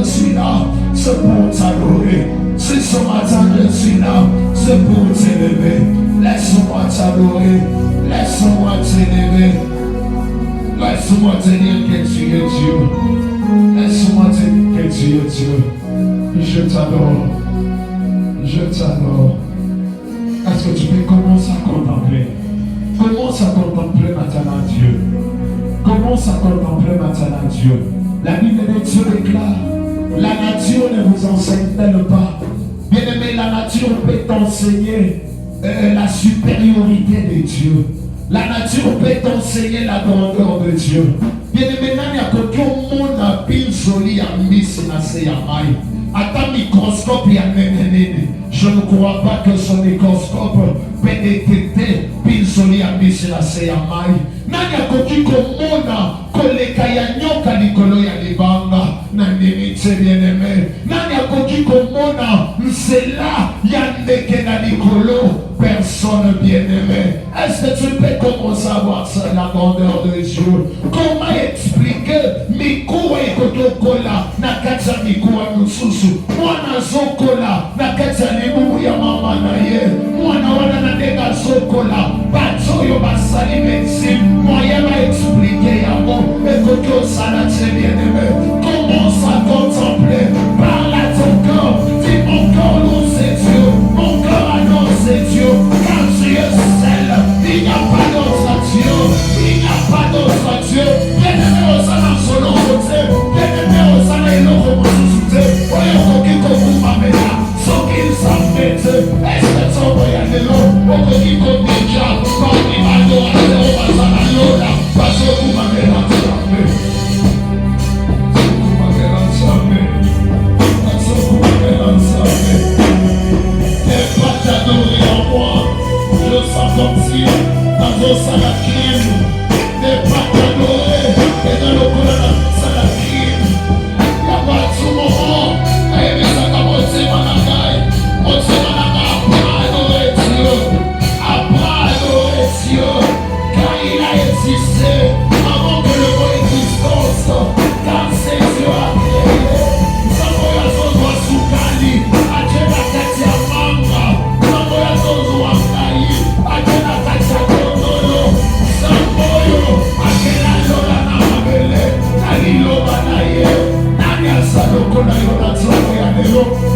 je suis là, c'est pour t'adorer. Si ce matin je suis là, c'est pour t'élever. Laisse-moi t'adorer, laisse-moi t'élever. Laisse-moi te dire que tu es Dieu. Laisse-moi te dire que tu es Dieu. Je t'adore. Je t'adore. Est-ce que tu peux commencer à contempler? Commence à contempler maintenant Dieu. Commence à contempler maintenant Dieu. La Bible de Dieu déclare, la nature ne vous enseigne-t-elle pas? Bien-aimé, la nature peut t'enseigner la supériorité de Dieu. La nature peut t'enseigner la grandeur de Dieu. Bien-aimé, il y a quelqu'un monde a pile soli à Miss Naseyamai. À ta microscope, il y a ménéné. Je ne crois pas que son microscope peut détecter pile soli à Miss Naseyamai. Nani a quelqu'un monde koleka ya nyoka likolo ya libanga na ndimite bien-aimé. Nani a quelqu'un monde nzela ya ndeke na likolo. Personne bien-aimé. Est-ce que tu peux commencer à voir ça, la grandeur de Dieu? Comment expliquer Mikua et Kotokola Nakacha Mikua Nususu? Mwana Zokola Nakacha Libu ya mama na ye. Mwana wana na nega Zokola Bachoyo basali médecine. Moyen va expliquer ya bon. Et Koto Salache bien-aimé. Commence à contempler. Parle à ton corps. Dis mon corps nous c'est Dieu. Mon corps annonce Dieu. Car tu es seul, il n'y a pas d'autre Dieu, il n'y a pas d'autre Dieu. Bien-aimé au salon solo côté, bien-aimé au salon et l'autre moussouté. Voyez qui vous m'amène, sans qu'il s'en mette. Est-ce que tu envoies de l'eau, pour que qui compte déjà, par les manos à zéro, pas à la lola, parce que vous m'amène à jamais. Vous m'amène à jamais. Parce que vous m'amène à jamais. N'aie pas t'adorer en moi. Je sens comme si dans vos salakines n'est pas t'adorer et dans le colonne salakine. Y'a pas tout moment à aimer ça comme on sait managaï. On sait managaï apprends à adorer Dieu. Apprends à adorer Dieu. Car il a existé avant que le mot existence. Car c'est Dieu a créé. Samoya Zozo Soukali. Adje Bakati Amanga. Samoya Zozo Amanga. Akena kacha kondolo, Samboyo, akena lola na mabele, nani loba na ye, nani asalo kona yona tsomo ya nelo.